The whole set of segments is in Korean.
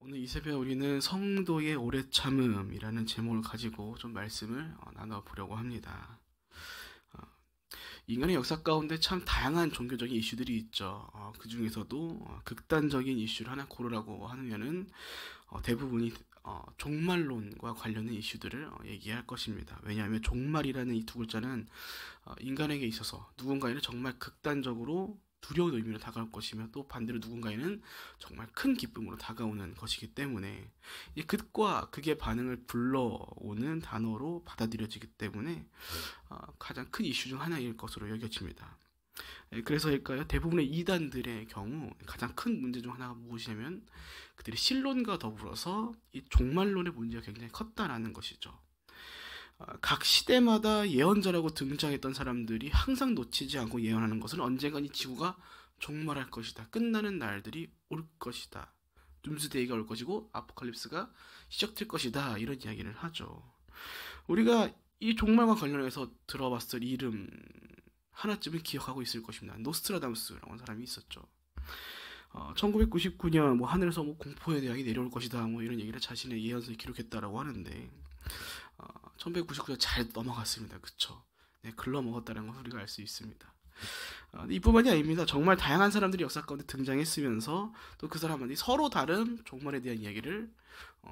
오늘 이 새벽 우리는 성도의 오래 참음이라는 제목을 가지고 좀 말씀을 나눠보려고 합니다. 어, 인간의 역사 가운데 참 다양한 종교적인 이슈들이 있죠. 그 중에서도 극단적인 이슈를 하나 고르라고 하면은 대부분이 종말론과 관련된 이슈들을 얘기할 것입니다. 왜냐하면 종말이라는 이 두 글자는 인간에게 있어서 누군가에는 정말 극단적으로 두려운 의미로 다가올 것이며 또 반대로 누군가에는 정말 큰 기쁨으로 다가오는 것이기 때문에 이 극과 극의 반응을 불러오는 단어로 받아들여지기 때문에 가장 큰 이슈 중 하나일 것으로 여겨집니다. 그래서일까요? 대부분의 이단들의 경우 가장 큰 문제 중 하나가 무엇이냐면 그들이 신론과 더불어서 이 종말론의 문제가 굉장히 컸다라는 것이죠. 각 시대마다 예언자라고 등장했던 사람들이 항상 놓치지 않고 예언하는 것은 언젠간 이 지구가 종말할 것이다. 끝나는 날들이 올 것이다. 둠스데이가 올 것이고 아포칼립스가 시작될 것이다. 이런 이야기를 하죠. 우리가 이 종말과 관련해서 들어봤을 이름 하나쯤은 기억하고 있을 것입니다. 노스트라다무스라는 사람이 있었죠. 1999년 하늘에서 공포의 대학이 내려올 것이다 이런 얘기를 자신의 예언서에 기록했다라고 하는데 1999년 잘 넘어갔습니다. 그쵸? 네, 글러먹었다는 걸 우리가 알 수 있습니다. 이뿐만이 아닙니다. 정말 다양한 사람들이 역사 가운데 등장했으면서 또 그 사람들이 서로 다른 종말에 대한 이야기를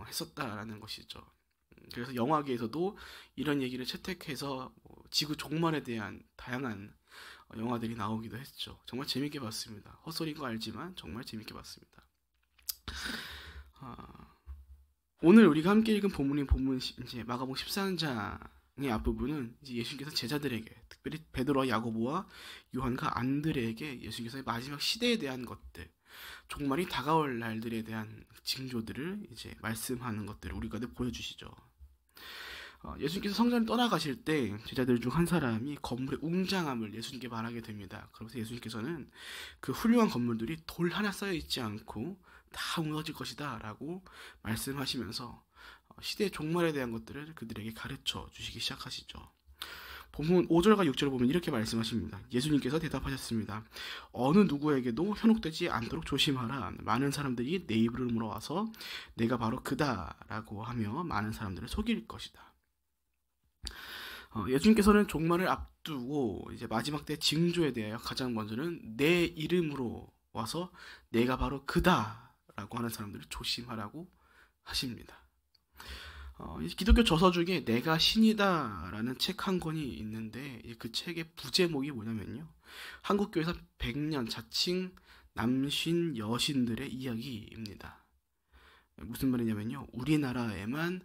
했었다라는 것이죠. 그래서 영화계에서도 이런 얘기를 채택해서 지구 종말에 대한 다양한 영화들이 나오기도 했죠. 정말 재밌게 봤습니다. 헛소리인 거 알지만 정말 재밌게 봤습니다. 오늘 우리가 함께 읽은 본문 이제 마가복음 14장의 앞부분은 이제 예수님께서 제자들에게 특별히 베드로와 야고보와 요한과 안드레에게 예수님께서의 마지막 시대에 대한 것들, 종말이 다가올 날들에 대한 징조들을 이제 말씀하는 것들을 우리가 보여주시죠. 예수님께서 성전을 떠나가실 때 제자들 중 한 사람이 건물의 웅장함을 예수님께 말하게 됩니다. 그러면서 예수님께서는 그 훌륭한 건물들이 돌 하나 쌓여 있지 않고 다 무너질 것이다 라고 말씀하시면서 시대의 종말에 대한 것들을 그들에게 가르쳐 주시기 시작하시죠. 본문 5절과 6절을 보면 이렇게 말씀하십니다. 예수님께서 대답하셨습니다. 어느 누구에게도 현혹되지 않도록 조심하라. 많은 사람들이 내 입으로 물어와서 내가 바로 그다 라고 하며 많은 사람들을 속일 것이다. 예수님께서는 종말을 앞두고 이제 마지막 때 징조에 대하여 가장 먼저는 내 이름으로 와서 내가 바로 그다라고 하는 사람들을 조심하라고 하십니다. 기독교 저서 중에 내가 신이다라는 책 한 권이 있는데 그 책의 부제목이 뭐냐면요. 한국교회에서 100년 자칭 남신 여신들의 이야기입니다. 무슨 말이냐면요. 우리나라에만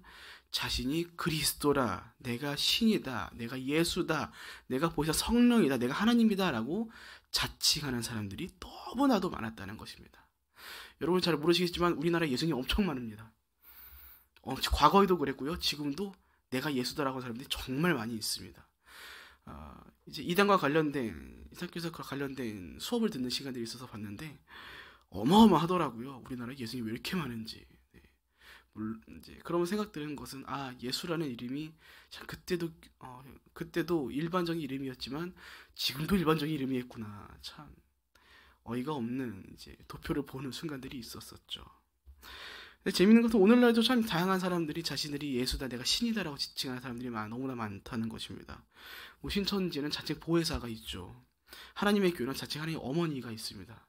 자신이 그리스도라, 내가 신이다, 내가 예수다, 내가 보시다 성령이다, 내가 하나님이다 라고 자칭하는 사람들이 너무나도 많았다는 것입니다. 여러분 잘 모르시겠지만 우리나라에 예수님이 엄청 많습니다. 과거에도 그랬고요. 지금도 내가 예수다라고 하는 사람들이 정말 많이 있습니다. 이제 이단과 관련된 이사교에서 관련된 수업을 듣는 시간들이 있어서 봤는데 어마어마하더라고요. 우리나라에 예수님이 왜 이렇게 많은지. 이제 그런 생각 드는 것은 예수라는 이름이 참 그때도 일반적인 이름이었지만 지금도 일반적인 이름이었구나. 참 어이가 없는 이제 도표를 보는 순간들이 있었었죠. 근데 재밌는 것은 오늘날도 참 다양한 사람들이 자신들이 예수다, 내가 신이다라고 지칭하는 사람들이 너무나 많다는 것입니다. 신천지에는 자칭 보혜사가 있죠. 하나님의 교회는 자칭 하나님의 어머니가 있습니다.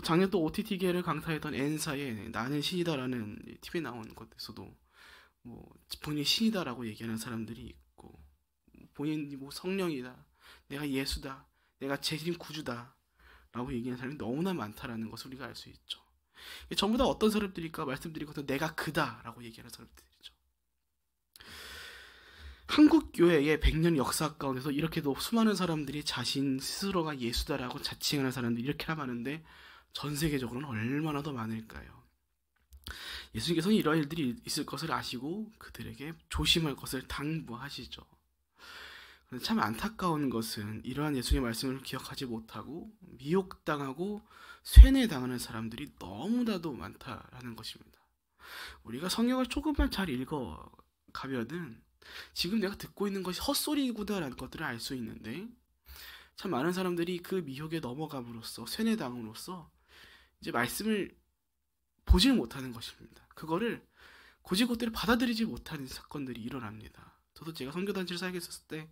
작년 또 OTT계를 강타했던 N사의 나는 신이다라는 TV에 나온 것에서도 본인이 신이다라고 얘기하는 사람들이 있고 본인이 성령이다, 내가 예수다, 내가 재림 구주다 라고 얘기하는 사람이 너무나 많다라는 것을 우리가 알 수 있죠. 전부 다 어떤 사람들일까 말씀드리고서 내가 그다라고 얘기하는 사람들이죠. 한국교회의 100년 역사 가운데서 이렇게도 수많은 사람들이 자신 스스로가 예수다라고 자칭하는 사람들이 이렇게 많은데 전 세계적으로는 얼마나 더 많을까요? 예수님께서는 이러한 일들이 있을 것을 아시고 그들에게 조심할 것을 당부하시죠. 그런데 참 안타까운 것은 이러한 예수님의 말씀을 기억하지 못하고 미혹당하고 쇠뇌당하는 사람들이 너무나도 많다라는 것입니다. 우리가 성경을 조금만 잘 읽어가면은 지금 내가 듣고 있는 것이 헛소리구나라는 것들을 알 수 있는데 참 많은 사람들이 그 미혹에 넘어감으로써 쇠뇌당함으로써 이제 말씀을 보질 못하는 것입니다. 그거를 곧이곧대로 받아들이지 못하는 사건들이 일어납니다. 저도 제가 선교단체를 사역했었을 때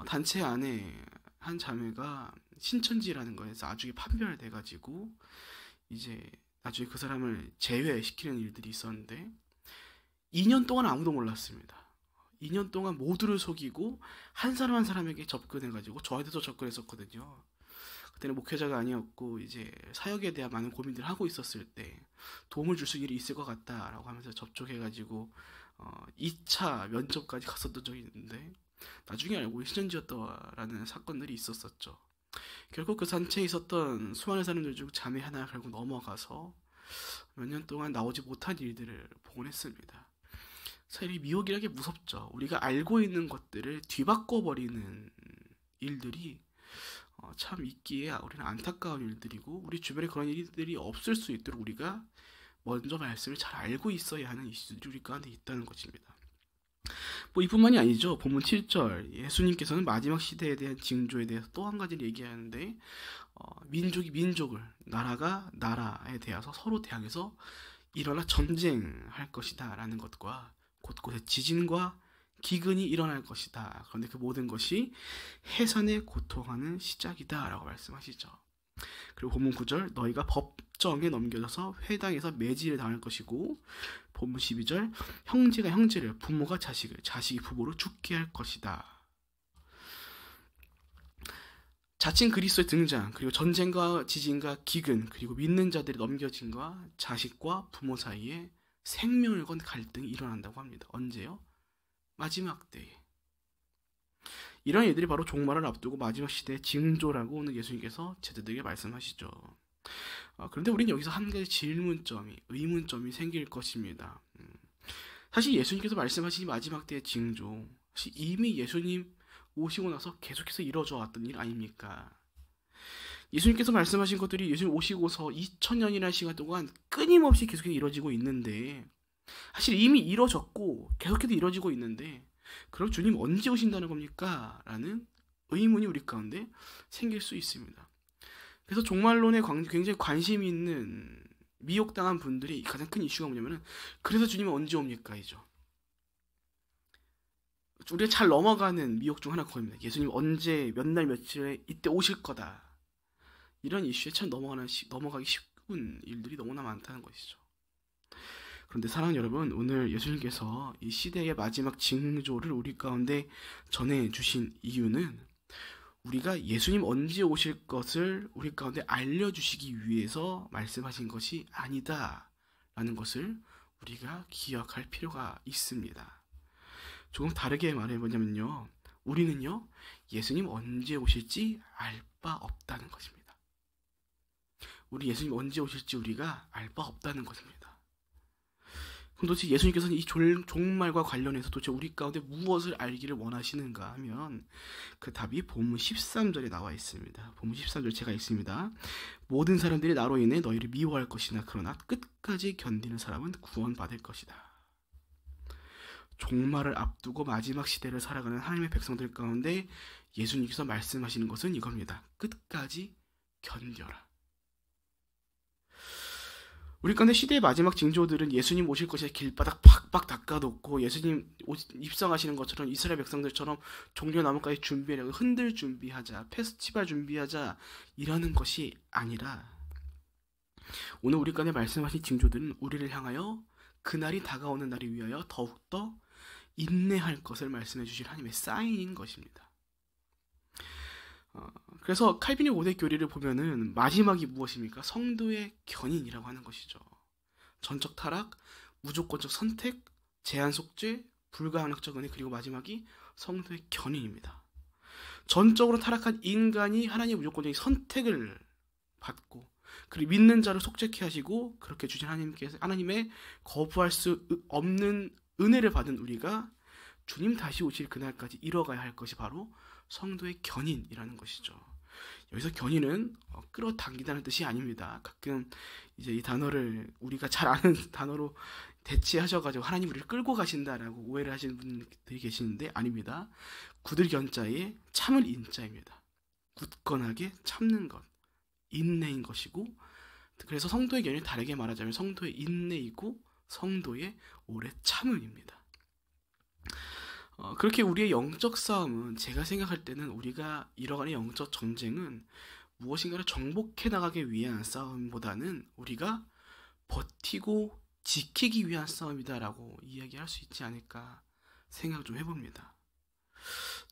단체 안에 한 자매가 신천지라는 거에서 나중에 판별돼가지고 이제 나중에 그 사람을 제외시키는 일들이 있었는데 2년 동안 아무도 몰랐습니다. 2년 동안 모두를 속이고 한 사람 한 사람에게 접근해가지고 저한테도 접근했었거든요. 그때는 목회자가 아니었고 이제 사역에 대한 많은 고민들을 하고 있었을 때 도움을 줄 수 일이 있을 것 같다라고 하면서 접촉해가지고 2차 면접까지 갔었던 적이 있는데 나중에 알고 신천지였다라는 사건들이 있었었죠. 결국 그 단체에 있었던 수많은 사람들 중 자매 하나가 결국 넘어가서 몇 년 동안 나오지 못한 일들을 보곤 했습니다. 사실 미혹이라는 게 무섭죠. 우리가 알고 있는 것들을 뒤바꿔버리는 일들이 참 있기에 우리는 안타까운 일들이고 우리 주변에 그런 일들이 없을 수 있도록 우리가 먼저 말씀을 잘 알고 있어야 하는 이슈들이 우리 가운데 있다는 것입니다. 뭐 이뿐만이 아니죠. 본문 7절 예수님께서는 마지막 시대에 대한 징조에 대해서 또 한 가지를 얘기하는데 민족이 민족을 나라가 나라에 대해서 서로 대항해서 일어나 전쟁할 것이다 라는 것과 곳곳에 지진과 기근이 일어날 것이다. 그런데 그 모든 것이 해산에 고통하는 시작이다 라고 말씀하시죠. 그리고 본문 9절 너희가 법정에 넘겨져서 회당에서 매질을 당할 것이고 본문 12절 형제가 형제를 부모가 자식을 자식이 부모를 죽게 할 것이다. 자칭 그리스도의 등장 그리고 전쟁과 지진과 기근 그리고 믿는 자들의 넘겨짐과 자식과 부모 사이에 생명을 건 갈등이 일어난다고 합니다. 언제요? 마지막 때에. 이런 일들이 바로 종말을 앞두고 마지막 시대의 징조라고 오늘 예수님께서 제자들에게 말씀하시죠. 그런데 우리는 여기서 한 가지 의문점이 생길 것입니다. 사실 예수님께서 말씀하신 마지막 때의 징조, 사실 이미 예수님 오시고 나서 계속해서 이루어져 왔던 일 아닙니까? 예수님께서 말씀하신 것들이 예수님 오시고서 2000년이라는 시간 동안 끊임없이 계속해서 이루어지고 있는데 사실 이미 이루어졌고 계속해서 이루어지고 있는데 그럼 주님 언제 오신다는 겁니까? 라는 의문이 우리 가운데 생길 수 있습니다. 그래서 종말론에 굉장히 관심이 있는 미혹당한 분들이 가장 큰 이슈가 뭐냐면은 그래서 주님은 언제 옵니까? 이죠. 우리가 잘 넘어가는 미혹 중 하나가 그겁니다. 예수님 언제 몇 날 며칠에 이때 오실 거다. 이런 이슈에 참 넘어가기 쉬운 일들이 너무나 많다는 것이죠. 그런데 사랑하는 여러분, 오늘 예수님께서 이 시대의 마지막 징조를 우리 가운데 전해주신 이유는 우리가 예수님 언제 오실 것을 우리 가운데 알려주시기 위해서 말씀하신 것이 아니다 라는 것을 우리가 기억할 필요가 있습니다. 조금 다르게 말해보자면요, 우리는요 예수님 언제 오실지 알 바 없다는 것입니다. 우리 예수님 언제 오실지 우리가 알 바 없다는 것입니다. 그럼 도대체 예수님께서는 이 종말과 관련해서 도대체 우리 가운데 무엇을 알기를 원하시는가 하면 그 답이 본문 13절에 나와 있습니다. 본문 13절 제가 읽습니다. 모든 사람들이 나로 인해 너희를 미워할 것이나 그러나 끝까지 견디는 사람은 구원받을 것이다. 종말을 앞두고 마지막 시대를 살아가는 하나님의 백성들 가운데 예수님께서 말씀하시는 것은 이겁니다. 끝까지 견뎌라. 우리 가운데 시대의 마지막 징조들은 예수님 오실 것에 길바닥 팍팍 닦아놓고 예수님 입성하시는 것처럼 이스라엘 백성들처럼 종려나무까지 준비하려고 흔들 준비하자, 페스티벌 준비하자 이러는 것이 아니라 오늘 우리 가운데 말씀하신 징조들은 우리를 향하여 그날이 다가오는 날을 위하여 더욱더 인내할 것을 말씀해 주실 하나님의 사인인 것입니다. 그래서 칼빈의 5대 교리를 보면은 마지막이 무엇입니까? 성도의 견인이라고 하는 것이죠. 전적 타락, 무조건적 선택, 제한 속죄, 불가항력적 은혜, 그리고 마지막이 성도의 견인입니다. 전적으로 타락한 인간이 하나님의 무조건적인 선택을 받고 그리고 믿는 자를 속죄케 하시고 그렇게 주신 하나님의 거부할 수 없는 은혜를 받은 우리가 주님 다시 오실 그날까지 이뤄가야 할 것이 바로 성도의 견인이라는 것이죠. 여기서 견인은 끌어당긴다는 뜻이 아닙니다. 가끔 이제 이 단어를 우리가 잘 아는 단어로 대체하셔가지고 하나님 우리를 끌고 가신다라고 오해를 하시는 분들이 계시는데 아닙니다. 굳을 견자에 참을 인자입니다. 굳건하게 참는 것, 인내인 것이고 그래서 성도의 견해를 다르게 말하자면 성도의 인내이고 성도의 오래 참음입니다. 그렇게 우리의 영적 싸움은, 제가 생각할 때는 우리가 이뤄가는 영적 전쟁은 무엇인가를 정복해 나가기 위한 싸움보다는 우리가 버티고 지키기 위한 싸움이다라고 이야기할 수 있지 않을까 생각 좀 해봅니다.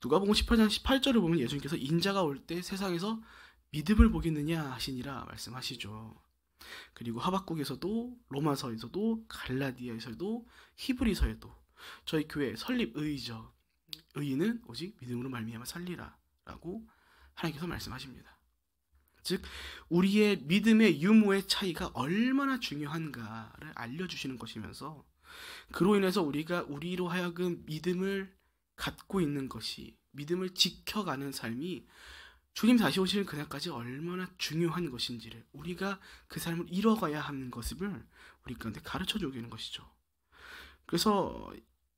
누가복음 18장 18절을 보면 예수님께서 인자가 올 때 세상에서 믿음을 보겠느냐 하시니라 말씀하시죠. 그리고 하박국에서도, 로마서에서도, 갈라디아에서도, 히브리서에도 저희 교회 설립 의의죠. 의의는 오직 믿음으로 말미암아 살리라 라고 하나님께서 말씀하십니다. 즉 우리의 믿음의 유무의 차이가 얼마나 중요한가를 알려주시는 것이면서, 그로 인해서 우리로 하여금 믿음을 갖고 있는 것이, 믿음을 지켜가는 삶이 주님 다시 오시는 그날까지 얼마나 중요한 것인지를, 우리가 그 삶을 이뤄가야 하는 것을 우리 가운데 가르쳐주고 있는 것이죠. 그래서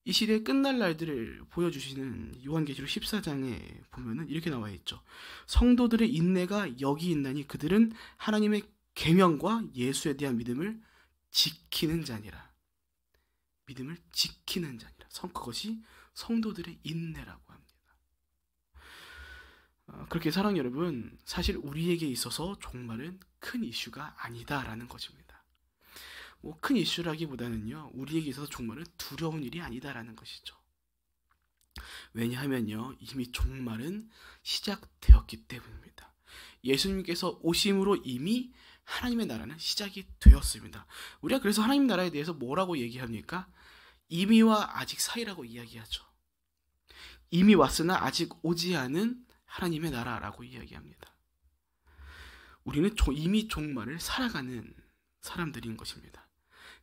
이 시대의 끝날 날들을 보여주시는 요한계시록 14장에 보면은 이렇게 나와 있죠. 성도들의 인내가 여기 있나니 그들은 하나님의 계명과 예수에 대한 믿음을 지키는 자니라. 믿음을 지키는 자니라. 그것이 성도들의 인내라고 합니다. 그렇게 사랑하는 여러분, 사실 우리에게 있어서 종말은 큰 이슈가 아니다라는 것입니다. 큰 이슈라기보다는요, 우리에게 있어서 종말은 두려운 일이 아니다라는 것이죠. 왜냐하면요, 이미 종말은 시작되었기 때문입니다. 예수님께서 오심으로 이미 하나님의 나라는 시작이 되었습니다. 우리가 그래서 하나님 나라에 대해서 뭐라고 얘기합니까? 이미와 아직 사이라고 이야기하죠. 이미 왔으나 아직 오지 않은 하나님의 나라라고 이야기합니다. 우리는 이미 종말을 살아가는 사람들인 것입니다.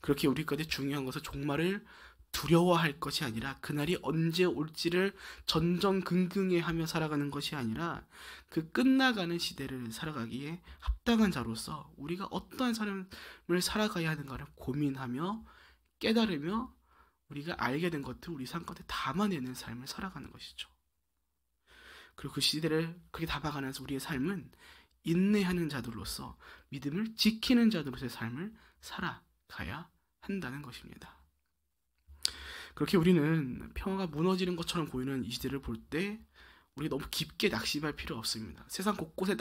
그렇게 우리 가운데 중요한 것은 종말을 두려워할 것이 아니라 그날이 언제 올지를 전전긍긍해하며 살아가는 것이 아니라 그 끝나가는 시대를 살아가기에 합당한 자로서 우리가 어떠한 삶을 살아가야 하는가를 고민하며 깨달으며 우리가 알게 된 것들 우리 삶 가운데 담아내는 삶을 살아가는 것이죠. 그리고 그 시대를 그렇게 담아가면서 우리의 삶은 인내하는 자들로서, 믿음을 지키는 자들로서의 삶을 살아가야 한다는 것입니다. 그렇게 우리는 평화가 무너지는 것처럼 보이는 이 시대를 볼 때 우리가 너무 깊게 낙심할 필요 없습니다. 세상 곳곳에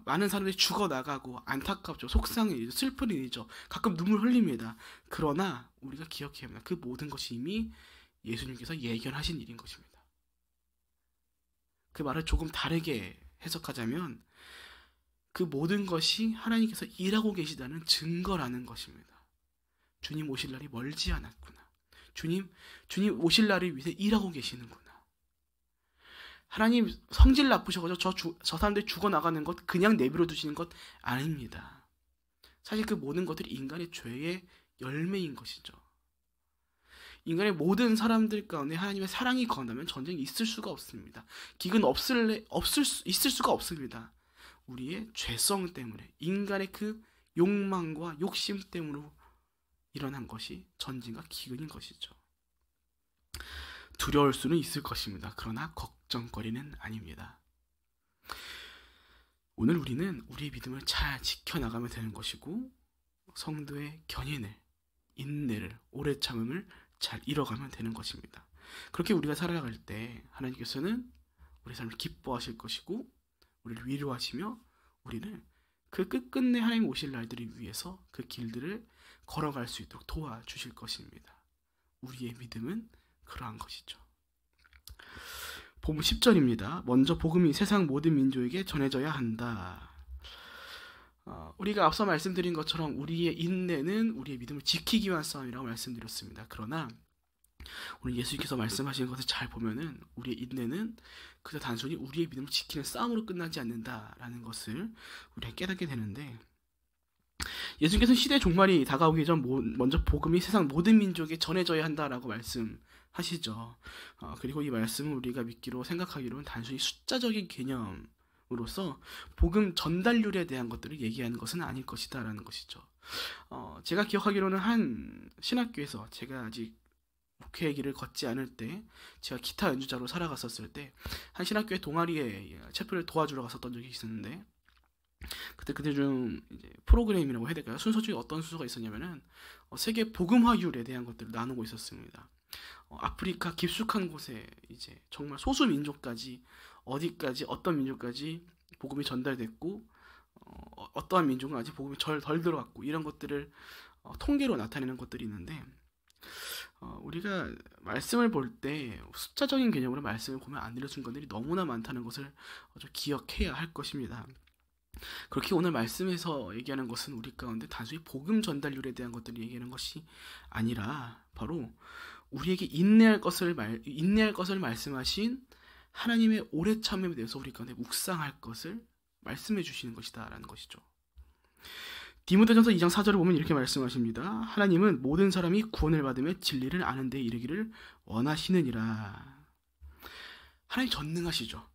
많은 사람들이 죽어나가고 안타깝죠. 속상한 일이죠. 슬픈 일이죠. 가끔 눈물 흘립니다. 그러나 우리가 기억해야 합니다. 그 모든 것이 이미 예수님께서 예견하신 일인 것입니다. 그 말을 조금 다르게 해석하자면 그 모든 것이 하나님께서 일하고 계시다는 증거라는 것입니다. 주님 오실 날이 멀지 않았구나. 주님 오실 날을 위해서 일하고 계시는구나. 하나님 성질 나쁘셔가지고 저 사람들이 죽어나가는 것 그냥 내버려 두시는 것 아닙니다. 사실 그 모든 것들이 인간의 죄의 열매인 것이죠. 인간의 모든 사람들 가운데 하나님의 사랑이 거한다면 전쟁이 있을 수가 없습니다. 기근 있을 수가 없습니다. 우리의 죄성 때문에, 인간의 그 욕망과 욕심 때문으로 일어난 것이 전쟁과 기근인 것이죠. 두려울 수는 있을 것입니다. 그러나 걱정거리는 아닙니다. 오늘 우리는 우리의 믿음을 잘 지켜나가면 되는 것이고, 성도의 견인을, 인내를, 오래 참음을 잘 이뤄가면 되는 것입니다. 그렇게 우리가 살아갈 때 하나님께서는 우리 삶을 기뻐하실 것이고 우리를 위로하시며 우리를 그 끝끝내 하나님 오실 날들을 위해서 그 길들을 걸어갈 수 있도록 도와주실 것입니다. 우리의 믿음은 그러한 것이죠. 복음 10절입니다. 먼저 복음이 세상 모든 민족에게 전해져야 한다. 우리가 앞서 말씀드린 것처럼 우리의 인내는 우리의 믿음을 지키기 위한 싸움이라고 말씀드렸습니다. 그러나 오늘 예수님께서 말씀하신 것을 잘 보면은 우리의 인내는 그저 단순히 우리의 믿음을 지키는 싸움으로 끝나지 않는다라는 것을 우리가 깨닫게 되는데, 예수님께서는 시대 종말이 다가오기 전 먼저 복음이 세상 모든 민족에 전해져야 한다라고 말씀하시죠. 그리고 이 말씀을 우리가 믿기로 생각하기로는 단순히 숫자적인 개념으로서 복음 전달률에 대한 것들을 얘기하는 것은 아닐 것이다 라는 것이죠. 제가 기억하기로는 한 신학교에서, 제가 아직 목회의 길을 걷지 않을 때 제가 기타 연주자로 살아갔었을 때 한 신학교의 동아리에 체프를 도와주러 갔었던 적이 있었는데, 그때 좀 이제 프로그램이라고 해야 될까요? 순서 중에 어떤 순서가 있었냐면은 세계 복음화율에 대한 것들을 나누고 있었습니다. 아프리카 깊숙한 곳에 이제 정말 소수 민족까지 어디까지 어떤 민족까지 복음이 전달됐고 어떠한 민족은 아직 복음이 덜 들어왔고 이런 것들을 통계로 나타내는 것들이 있는데 우리가 말씀을 볼 때 숫자적인 개념으로 말씀을 보면 안 들려 순간들이 너무나 많다는 것을 좀 기억해야 할 것입니다. 그렇게 오늘 말씀에서 얘기하는 것은 우리 가운데 단순히 복음 전달률에 대한 것들을 얘기하는 것이 아니라 바로 우리에게 인내할 것을 말씀하신 하나님의 오래 참음에 대해서 우리 가운데 묵상할 것을 말씀해 주시는 것이다라는 것이죠. 디모데전서 2장 4절을 보면 이렇게 말씀하십니다. 하나님은 모든 사람이 구원을 받으며 진리를 아는 데 이르기를 원하시느니라. 하나님 전능하시죠.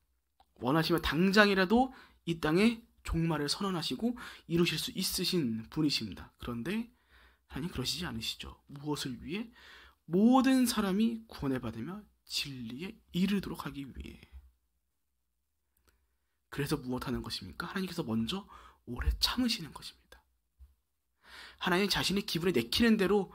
원하시면 당장이라도 이 땅에 종말을 선언하시고 이루실 수 있으신 분이십니다. 그런데 하나님 그러시지 않으시죠. 무엇을 위해? 모든 사람이 구원을 받으며 진리에 이르도록 하기 위해. 그래서 무엇하는 것입니까? 하나님께서 먼저 오래 참으시는 것입니다. 하나님 자신의 기분에 내키는 대로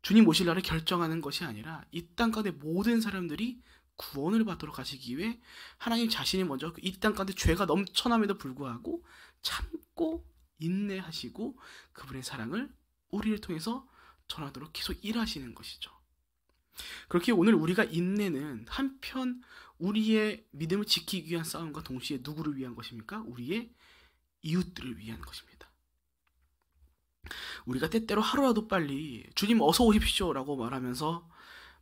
주님 오실 날을 결정하는 것이 아니라 이 땅 가운데 모든 사람들이 구원을 받도록 하시기 위해 하나님 자신이 먼저 이 땅 가운데 죄가 넘쳐남에도 불구하고 참고 인내하시고 그분의 사랑을 우리를 통해서 전하도록 계속 일하시는 것이죠. 그렇게 오늘 우리가 인내는 한편 우리의 믿음을 지키기 위한 싸움과 동시에 누구를 위한 것입니까? 우리의 이웃들을 위한 것입니다. 우리가 때때로 하루라도 빨리 주님 어서 오십시오 라고 말하면서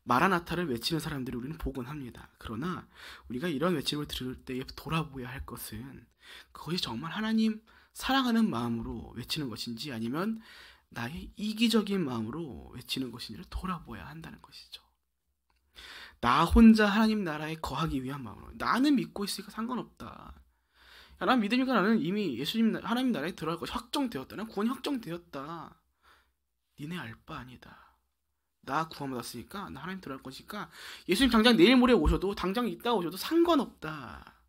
마라나타를 외치는 사람들이 우리는 복원합니다. 그러나 우리가 이런 외침을 들을 때에 돌아보아야 할 것은 그것이 정말 하나님 사랑하는 마음으로 외치는 것인지 아니면 나의 이기적인 마음으로 외치는 것인지를 돌아보아야 한다는 것이죠. 나 혼자 하나님 나라에 거하기 위한 마음으로 나는 믿고 있으니까 상관없다. 야, 난 믿으니까 나는 이미 예수님 하나님 나라에 들어갈 것이 확정되었다. 난 구원이 확정되었다. 니네 알 바 아니다. 나 구원받았으니까 나 하나님 들어갈 것이니까 예수님 당장 내일 모레 오셔도 당장 이따 오셔도 상관없다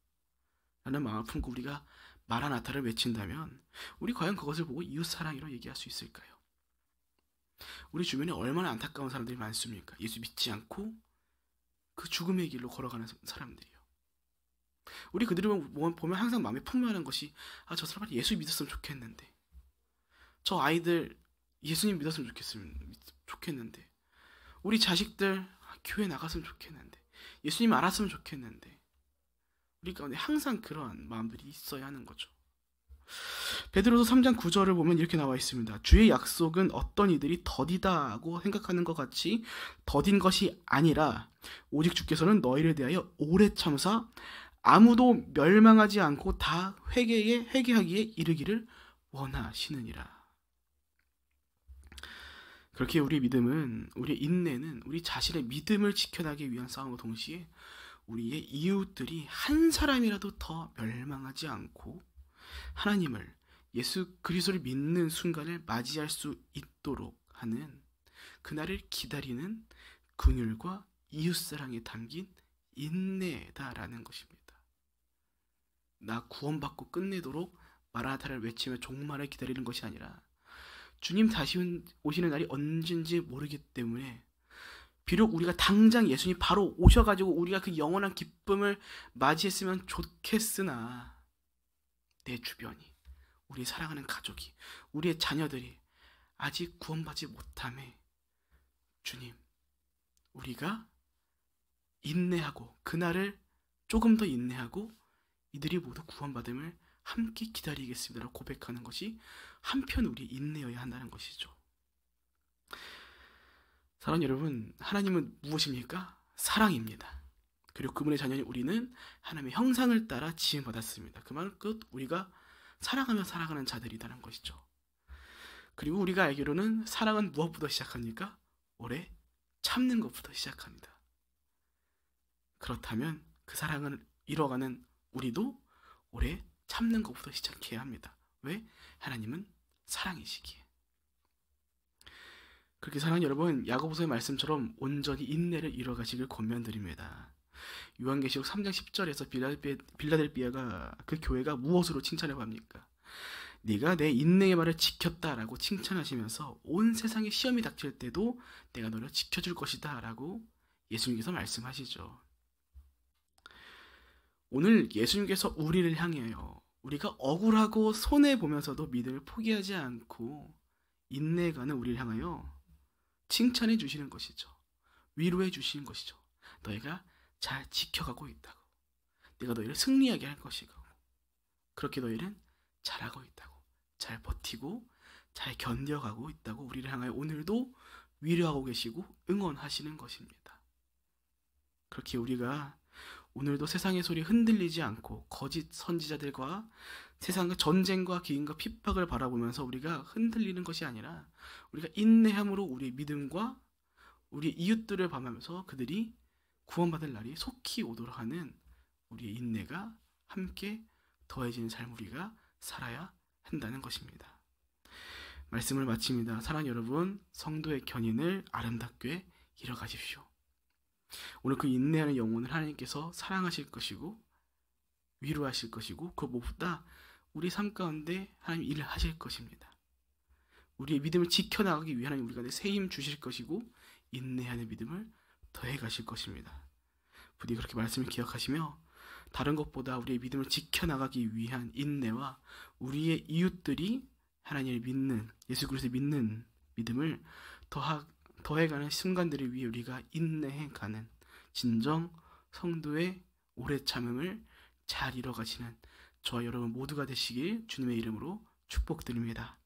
라는 마음을 품고 우리가 마라나타를 외친다면 우리 과연 그것을 보고 이웃사랑이라고 얘기할 수 있을까요? 우리 주변에 얼마나 안타까운 사람들이 많습니까? 예수 믿지 않고 그 죽음의 길로 걸어가는 사람들이요. 우리 그들을 보면 항상 마음에 풍만한 것이 저 사람이 예수 믿었으면 좋겠는데 저 아이들 예수님 믿었으면 좋겠는데 우리 자식들 교회 나갔으면 좋겠는데 예수님 알았으면 좋겠는데 우리 가운데 항상 그러한 마음들이 있어야 하는 거죠. 베드로서 3장 9절을 보면 이렇게 나와 있습니다. 주의 약속은 어떤 이들이 더디다고 생각하는 것 같이 더딘 것이 아니라 오직 주께서는 너희를 대하여 오래 참으사 아무도 멸망하지 않고 다 회개하기에 이르기를 원하시느니라. 그렇게 우리의 믿음은, 우리의 인내는 우리 자신의 믿음을 지켜나가기 위한 싸움과 동시에 우리의 이웃들이 한 사람이라도 더 멸망하지 않고 하나님을, 예수 그리스도를 믿는 순간을 맞이할 수 있도록 하는 그날을 기다리는 긍휼과 이웃사랑에 담긴 인내다라는 것입니다. 나 구원받고 끝내도록 마라나타를 외치며 종말을 기다리는 것이 아니라 주님 다시 오시는 날이 언젠지 모르기 때문에 비록 우리가 당장 예수님 바로 오셔가지고 우리가 그 영원한 기쁨을 맞이했으면 좋겠으나 내 주변이, 우리 사랑하는 가족이, 우리의 자녀들이 아직 구원받지 못함에 주님, 우리가 인내하고 그날을 조금 더 인내하고 이들이 모두 구원받음을 함께 기다리겠습니다라고 고백하는 것이 한편 우리 인내여야 한다는 것이죠. 사랑하는 여러분, 하나님은 무엇입니까? 사랑입니다. 그리고 그분의 자녀인 우리는 하나님의 형상을 따라 지음받았습니다. 그 말은 끝 우리가 사랑하며 살아가는 자들이라는 것이죠. 그리고 우리가 알기로는 사랑은 무엇부터 시작합니까? 오래 참는 것부터 시작합니다. 그렇다면 그 사랑을 이뤄가는 우리도 오래 참는 것부터 시작해야 합니다. 왜? 하나님은 사랑이시기에. 그렇게 사랑하는 여러분, 야고보서의 말씀처럼 온전히 인내를 이뤄가시길 권면드립니다. 요한계시록 3장 10절에서 빌라델비아가 그 교회가 무엇으로 칭찬해 봅니까? 네가 내 인내의 말을 지켰다라고 칭찬하시면서 온 세상에 시험이 닥칠 때도 내가 너를 지켜줄 것이다 라고 예수님께서 말씀하시죠. 오늘 예수님께서 우리를 향해요. 우리가 억울하고 손해보면서도 믿음을 포기하지 않고 인내가는 우리를 향하여 칭찬해 주시는 것이죠. 위로해 주시는 것이죠. 너희가 잘 지켜가고 있다고. 내가 너희를 승리하게 할 것이고 그렇게 너희는 잘하고 있다고. 잘 버티고 잘 견뎌가고 있다고 우리를 향하여 오늘도 위로하고 계시고 응원하시는 것입니다. 그렇게 우리가 오늘도 세상의 소리에 흔들리지 않고 거짓 선지자들과 세상의 전쟁과 기근과 핍박을 바라보면서 우리가 흔들리는 것이 아니라 우리가 인내함으로 우리의 믿음과 우리의 이웃들을 바라면서 그들이 구원받을 날이 속히 오도록 하는 우리의 인내가 함께 더해지는 삶을 우리가 살아야 한다는 것입니다. 말씀을 마칩니다. 사랑하는 여러분, 성도의 견인을 아름답게 이뤄가십시오. 오늘 그 인내하는 영혼을 하나님께서 사랑하실 것이고 위로하실 것이고 그 무엇보다 우리 삶 가운데 하나님 일을 하실 것입니다. 우리의 믿음을 지켜나가기 위해 하나님 우리가 새 힘 주실 것이고 인내하는 믿음을 더해 가실 것입니다. 부디 그렇게 말씀을 기억하시며 다른 것보다 우리의 믿음을 지켜나가기 위한 인내와 우리의 이웃들이 하나님을 믿는 예수 그리스도를 믿는 믿음을 더해가는 순간들을 위해 우리가 인내해가는 진정 성도의 오래 참음을 잘 이뤄가시는 저와 여러분 모두가 되시길 주님의 이름으로 축복드립니다.